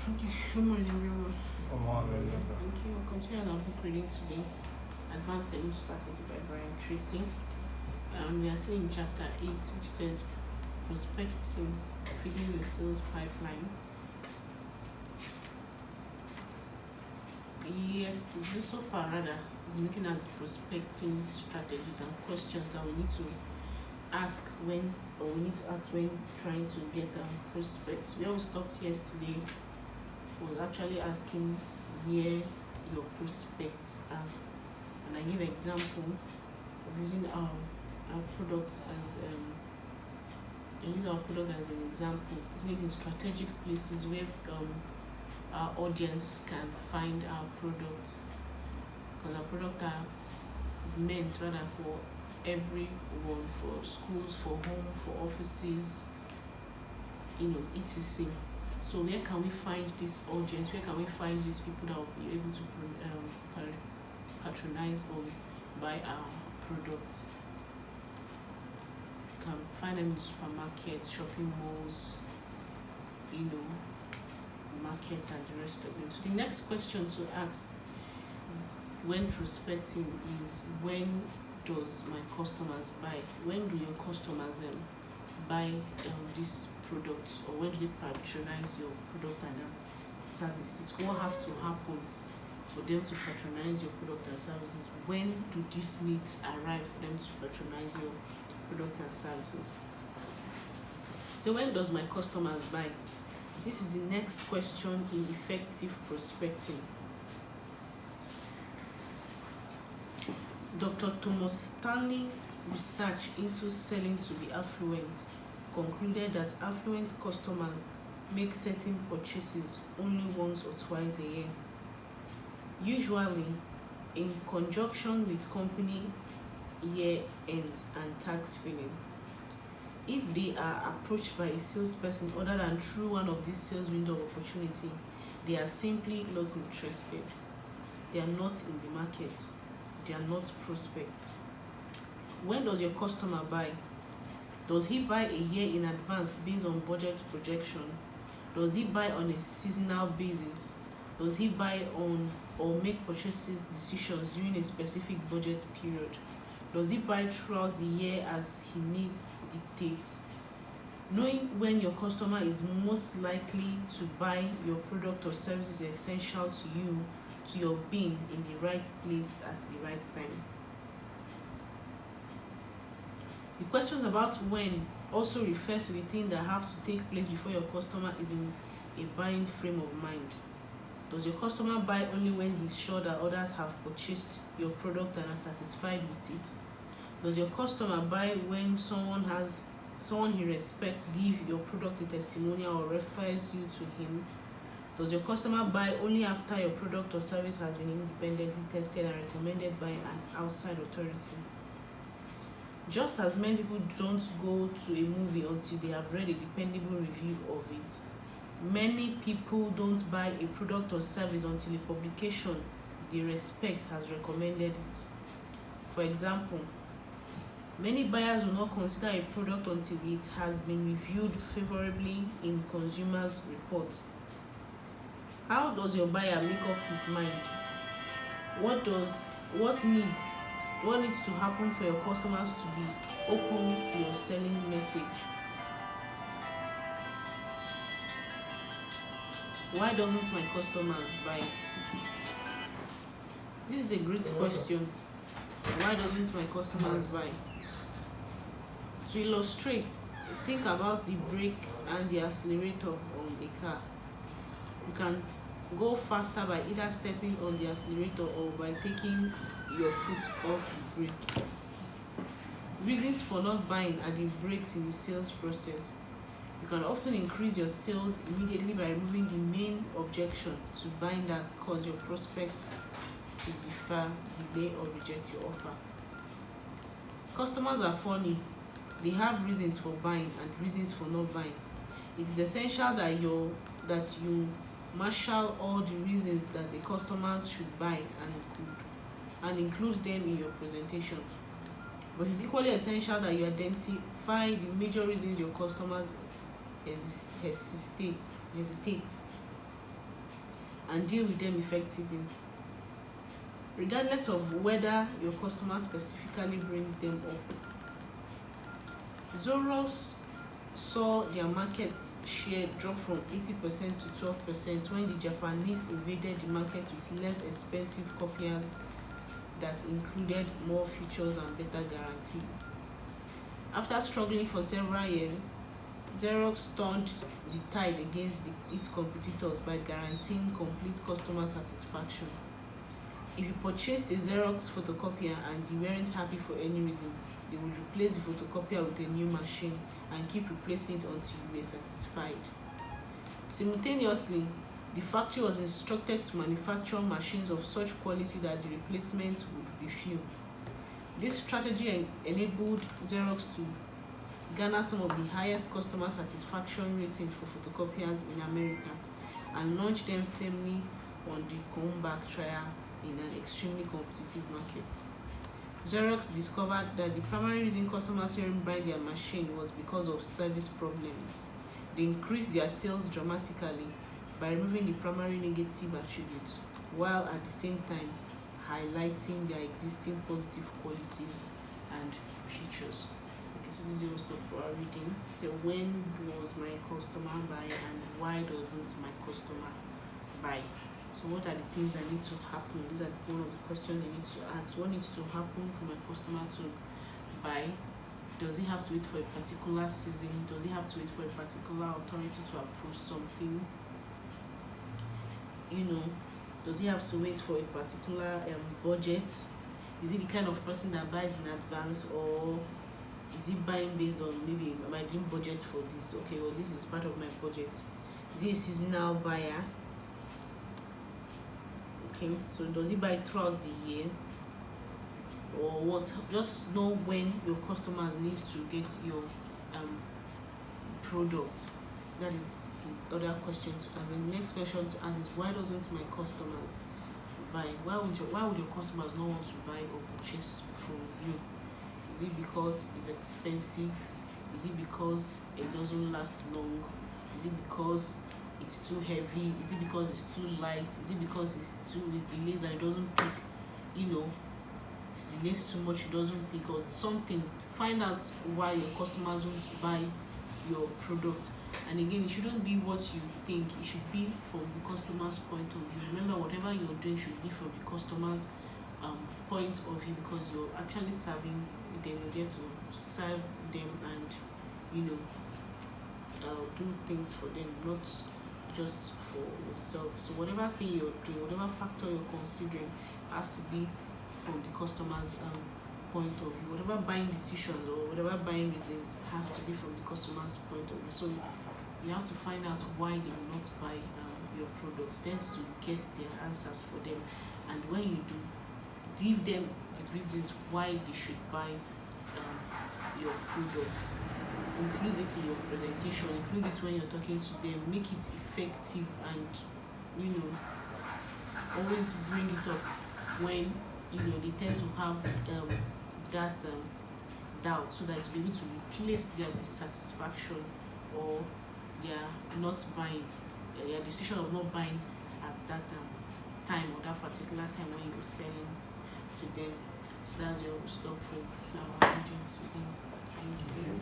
Okay, good morning, everyone. Come on, Thank you. We'll continue our book reading today. Advanced Selling Strategy by Brian Tracy. We are still in chapter 8, which says prospecting, filling your sales pipeline. Yes, so far, rather, we're looking at prospecting strategies and questions that we need to ask when, or we need to ask when trying to get prospects. We all stopped yesterday was actually asking where your prospects are, and I give example of using our product as I use our product as an example, putting it in strategic places where our audience can find our product, because our product is meant rather for everyone, for schools, for home, for offices, etc. So where can we find this audience? Where can we find these people that will be able to patronize or buy our products? You can find them in supermarkets, shopping malls, markets and the rest of them. So the next question to ask when prospecting is, when does my customers buy? When do your customers buy this product, or when do they patronize your product and services? What has to happen for them to patronize your product and services? When do these needs arrive for them to patronize your product and services? So when does my customers buy? This is the next question in effective prospecting. Dr. Thomas Stanley's research into selling to the affluent concluded that affluent customers make certain purchases only once or twice a year, usually in conjunction with company year ends and tax filing. If they are approached by a salesperson other than through one of these sales window of opportunity, they are simply not interested. They are not in the market. They are not prospects. When does your customer buy? Does he buy a year in advance based on budget projection? Does he buy on a seasonal basis? Does he buy on or make purchases decisions during a specific budget period? Does he buy throughout the year as he needs dictates? Knowing when your customer is most likely to buy your product or service is essential to you, to your being in the right place at the right time. The question about when also refers to the things that have to take place before your customer is in a buying frame of mind. Does your customer buy only when he's sure that others have purchased your product and are satisfied with it? Does your customer buy when someone he respects give your product a testimonial or refers you to him? Does your customer buy only after your product or service has been independently tested and recommended by an outside authority? Just as many people don't go to a movie until they have read a dependable review of it, many people don't buy a product or service until a publication they respect has recommended it. For example, many buyers will not consider a product until it has been reviewed favorably in consumers' reports. How does your buyer make up his mind? What needs to happen for your customers to be open to your selling message? Why doesn't my customers buy? This is a great question. Why doesn't my customers buy? To illustrate, think about the brake and the accelerator on a car. You can go faster by either stepping on the accelerator or by taking your foot off the brake. Reasons for not buying are the brakes in the sales process. You can often increase your sales immediately by removing the main objection to buying that cause your prospects to defer, delay, or reject your offer. Customers are funny. They have reasons for buying and reasons for not buying. It is essential that you marshal all the reasons that the customers should buy and include them in your presentation. But it's equally essential that you identify the major reasons your customers hesitate. and deal with them effectively. Regardless of whether your customer specifically brings them up. Xerox saw their market share drop from 80% to 12% when the Japanese invaded the market with less expensive copiers that included more features and better guarantees. After struggling for several years, Xerox turned the tide against its competitors by guaranteeing complete customer satisfaction. If you purchased a Xerox photocopier and you weren't happy for any reason, they would replace the photocopier with a new machine and keep replacing it until you were satisfied. Simultaneously, the factory was instructed to manufacture machines of such quality that the replacement would be few. This strategy enabled Xerox to garner some of the highest customer satisfaction ratings for photocopiers in America and launch them firmly on the comeback trial in an extremely competitive market. Xerox discovered that the primary reason customers weren't buying their machine was because of service problems. They increased their sales dramatically by removing the primary negative attributes, while at the same time highlighting their existing positive qualities and features. Okay, so this is your stuff for our reading. So when was my customer buy and why doesn't my customer buy? So what are the things that need to happen? These are one of the questions you need to ask. What needs to happen for my customer to buy? Does he have to wait for a particular season? Does he have to wait for a particular authority to approve something? Does he have to wait for a particular budget? Is he the kind of person that buys in advance, or is he buying based on maybe my dream budget for this? Okay, well, this is part of my budget. Is he a seasonal buyer? Okay, so does he buy throughout the year, or what? Just know when your customers need to get your product. That is the other question. And the next question to ask is, why doesn't my customers buy? Why would your customers not want to buy or purchase from you? Is it because it's expensive? Is it because it doesn't last long? Is it because it's too heavy? Is it because it's too light? Is it because it delays and it doesn't pick? It delays too much, it doesn't pick, or something. Find out why your customers won't buy your product. And again, it shouldn't be what you think, it should be from the customer's point of view. Remember, whatever you're doing should be from the customer's point of view, because you're actually serving them. You get to serve them and do things for them, not just for yourself. So whatever thing you're doing, whatever factor you're considering, has to be from the customer's point of view. Whatever buying decisions or whatever buying reasons have to be from the customer's point of view. So you have to find out why they will not buy your products, then to get their answers for them. And when you do, give them the reasons why they should buy your products. Include it in your presentation, include it when you're talking to them, make it effective, and always bring it up when they tend to have that doubt, so that you'll be able to replace their dissatisfaction or their not buying, their decision of not buying at that time or that particular time when you're selling to them. So that's your stop for our reading today. Thank you.